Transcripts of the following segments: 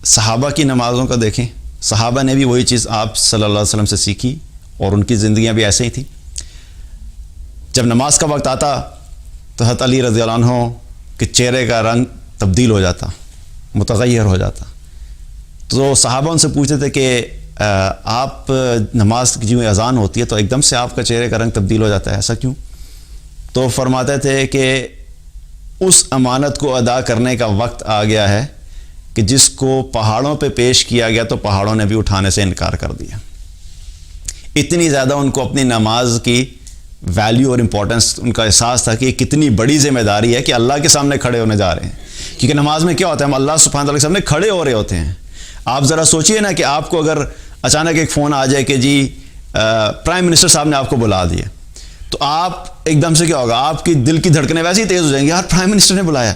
صحابہ کی نمازوں کا دیکھیں، صحابہ نے بھی وہی چیز آپ صلی اللہ علیہ وسلم سے سیکھی اور ان کی زندگیاں بھی ایسے ہی تھیں۔ جب نماز کا وقت آتا تو حضرت علی رضی اللہ عنہ کے چہرے کا رنگ تبدیل ہو جاتا، متغیر ہو جاتا۔ تو صحابہ ان سے پوچھتے تھے کہ آپ نماز کی جو اذان ہوتی ہے تو ایک دم سے آپ کا چہرے کا رنگ تبدیل ہو جاتا ہے، ایسا کیوں؟ تو فرماتے تھے کہ اس امانت کو ادا کرنے کا وقت آ گیا ہے کہ جس کو پہاڑوں پہ پیش کیا گیا تو پہاڑوں نے بھی اٹھانے سے انکار کر دیا۔ اتنی زیادہ ان کو اپنی نماز کی ویلیو اور امپورٹنس ان کا احساس تھا کہ یہ کتنی بڑی ذمہ داری ہے کہ اللہ کے سامنے کھڑے ہونے جا رہے ہیں، کیونکہ نماز میں کیا ہوتا ہے، ہم اللہ سبحانہ تعالیٰ کے سامنے کھڑے ہو رہے ہوتے ہیں۔ آپ ذرا سوچئے نا کہ آپ کو اگر اچانک ایک فون آ جائے کہ جی پرائم منسٹر صاحب نے آپ کو بلا دیا، تو آپ ایک دم سے کیا ہوگا، آپ کی دل کی دھڑکنیں ویسے ہی تیز ہو جائیں گی، یار پرائم منسٹر نے بلایا،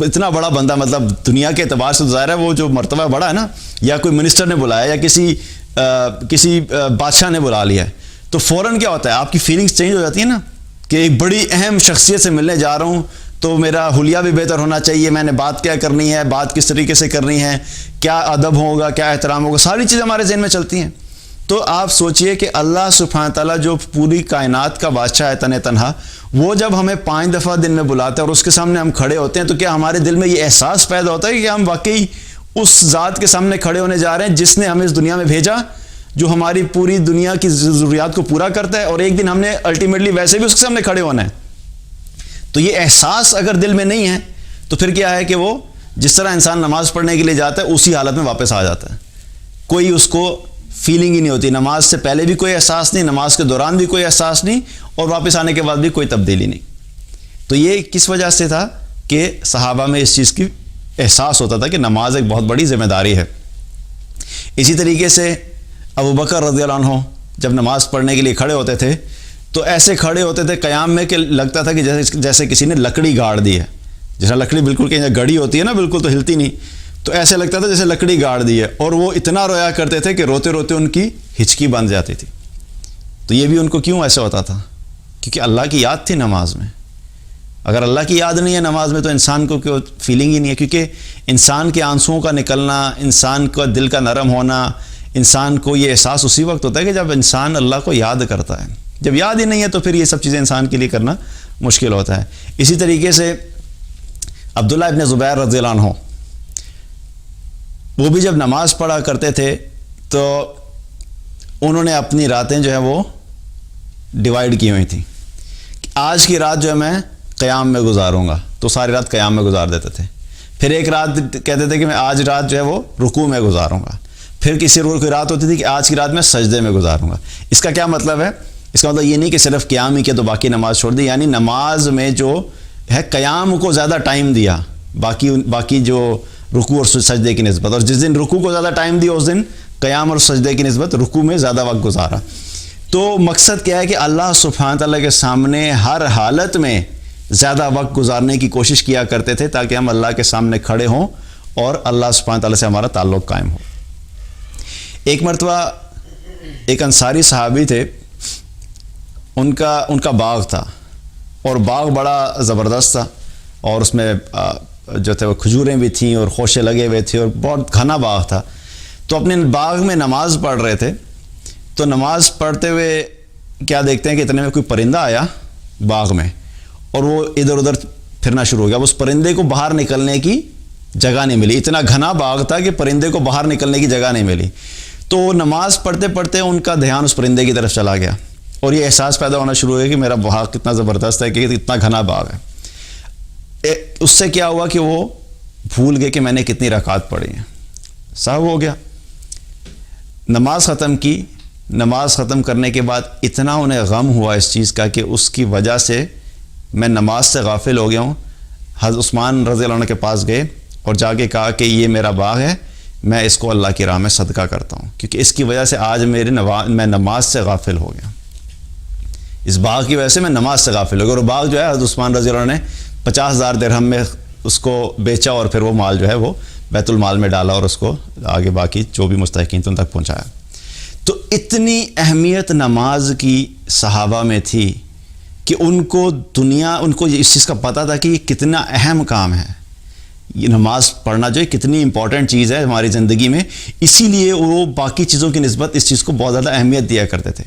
اتنا بڑا بندہ، مطلب دنیا کے اعتبار سے ظاہر ہے وہ جو مرتبہ بڑا ہے نا، یا کوئی منسٹر نے بلایا یا کسی بادشاہ نے بلا لیا ہے، تو فوراً کیا ہوتا ہے، آپ کی فیلنگز چینج ہو جاتی ہیں نا کہ ایک بڑی اہم شخصیت سے ملنے جا رہا ہوں تو میرا حلیہ بھی بہتر ہونا چاہیے، میں نے بات کیا کرنی ہے، بات کس طریقے سے کرنی ہے، کیا ادب ہوگا، کیا احترام ہوگا، ساری چیزیں ہمارے ذہن میں چلتی ہیں۔ تو آپ سوچئے کہ اللہ سبحانہ تعالیٰ جو پوری کائنات کا بادشاہ ہے تن تنہا، وہ جب ہمیں 5 دفعہ دن میں بلاتا ہے اور اس کے سامنے ہم کھڑے ہوتے ہیں تو کیا ہمارے دل میں یہ احساس پیدا ہوتا ہے کہ ہم واقعی اس ذات کے سامنے کھڑے ہونے جا رہے ہیں جس نے ہمیں اس دنیا میں بھیجا، جو ہماری پوری دنیا کی ضروریات کو پورا کرتا ہے، اور ایک دن ہم نے الٹیمیٹلی ویسے بھی اس کے سامنے کھڑے ہونا ہے۔ تو یہ احساس اگر دل میں نہیں ہے تو پھر کیا ہے کہ وہ جس طرح انسان نماز پڑھنے کے لیے جاتا ہے اسی حالت میں واپس آ جاتا ہے، کوئی اس کو فیلنگ ہی نہیں ہوتی، نماز سے پہلے بھی کوئی احساس نہیں، نماز کے دوران بھی کوئی احساس نہیں، اور واپس آنے کے بعد بھی کوئی تبدیلی نہیں۔ تو یہ کس وجہ سے تھا کہ صحابہ میں اس چیز کی احساس ہوتا تھا کہ نماز ایک بہت بڑی ذمہ داری ہے۔ اسی طریقے سے ابو بکر رضی اللہ عنہ جب نماز پڑھنے کے لیے کھڑے ہوتے تھے تو ایسے کھڑے ہوتے تھے قیام میں کہ لگتا تھا کہ جیسے کسی نے لکڑی گاڑ دی ہے، جیسا لکڑی بالکل کہ گڑی ہوتی ہے نا، بالکل تو ہلتی نہیں، تو ایسے لگتا تھا جیسے لکڑی گاڑ دی ہے، اور وہ اتنا رویا کرتے تھے کہ روتے روتے ان کی ہچکی بن جاتی تھی۔ تو یہ بھی ان کو کیوں ایسا ہوتا تھا؟ کیونکہ اللہ کی یاد تھی نماز میں۔ اگر اللہ کی یاد نہیں ہے نماز میں تو انسان کو کوئی فیلنگ ہی نہیں ہے، کیونکہ انسان کے آنسوؤں کا نکلنا، انسان کا دل کا نرم ہونا، انسان کو یہ احساس اسی وقت ہوتا ہے کہ جب انسان اللہ کو یاد کرتا ہے۔ جب یاد ہی نہیں ہے تو پھر یہ سب چیزیں انسان کے لیے کرنا مشکل ہوتا ہے۔ اسی طریقے سے عبداللہ ابن زبیر رضی اللہ عنہ، وہ بھی جب نماز پڑھا کرتے تھے تو انہوں نے اپنی راتیں جو ہے وہ ڈیوائیڈ کی ہوئی تھیں، آج کی رات جو ہے میں قیام میں گزاروں گا، تو ساری رات قیام میں گزار دیتے تھے۔ پھر ایک رات کہتے تھے کہ میں آج رات جو ہے وہ رکوع میں گزاروں گا، پھر کسی روز کی رات ہوتی تھی کہ آج کی رات میں سجدے میں گزاروں گا۔ اس کا کیا مطلب ہے؟ اس کا مطلب یہ نہیں کہ صرف قیام ہی کیا تو باقی نماز چھوڑ دی، یعنی نماز میں جو ہے قیام کو زیادہ ٹائم دیا باقی جو رکوع اور سجدے کی نسبت، اور جس دن رکوع کو زیادہ ٹائم دیا اس دن قیام اور سجدے کی نسبت رکوع میں زیادہ وقت گزارا۔ تو مقصد کیا ہے کہ اللہ سبحانہ تعالیٰ کے سامنے ہر حالت میں زیادہ وقت گزارنے کی کوشش کیا کرتے تھے تاکہ ہم اللہ کے سامنے کھڑے ہوں اور اللہ سبحانہ تعالیٰ سے ہمارا تعلق قائم ہو۔ ایک مرتبہ ایک انصاری صحابی تھے، ان کا باغ تھا، اور باغ بڑا زبردست تھا، اور اس میں جو تھے وہ کھجوریں بھی تھیں اور خوشے لگے ہوئے تھے اور بہت گھنا باغ تھا۔ تو اپنے باغ میں نماز پڑھ رہے تھے، تو نماز پڑھتے ہوئے کیا دیکھتے ہیں کہ اتنے میں کوئی پرندہ آیا باغ میں، اور وہ ادھر ادھر پھرنا شروع ہو گیا۔ اس پرندے کو باہر نکلنے کی جگہ نہیں ملی، اتنا گھنا باغ تھا کہ پرندے کو باہر نکلنے کی جگہ نہیں ملی۔ تو نماز پڑھتے پڑھتے ان کا دھیان اس پرندے کی طرف چلا گیا، اور یہ احساس پیدا ہونا شروع ہوا کہ میرا باغ کتنا زبردست ہے، کہ اتنا گھنا باغ ہے۔ اس سے کیا ہوا کہ وہ بھول گئے کہ میں نے کتنی رکعات پڑھی ہیں، سہو ہو گیا۔ نماز ختم کی، نماز ختم کرنے کے بعد اتنا انہیں غم ہوا اس چیز کا کہ اس کی وجہ سے میں نماز سے غافل ہو گیا ہوں۔ حضرت عثمان رضی اللہ عنہ کے پاس گئے اور جا کے کہا کہ یہ میرا باغ ہے، میں اس کو اللہ کی راہ میں صدقہ کرتا ہوں، کیونکہ اس کی وجہ سے آج میں نماز سے غافل ہو گیا، اس باغ کی وجہ سے میں نماز سے غافل ہو گیا۔ اور باغ جو ہے حضرت عثمان رضی اللہ عنہ نے 50,000 درہم میں اس کو بیچا، اور پھر وہ مال جو ہے وہ بیت المال میں ڈالا اور اس کو آگے باقی جو بھی مستحقین تھے ان تک پہنچایا۔ تو اتنی اہمیت نماز کی صحابہ میں تھی کہ ان کو اس چیز کا پتہ تھا کہ یہ کتنا اہم کام ہے، یہ نماز پڑھنا جو ہے کتنی امپورٹنٹ چیز ہے ہماری زندگی میں، اسی لیے وہ باقی چیزوں کی نسبت اس چیز کو بہت زیادہ اہمیت دیا کرتے تھے.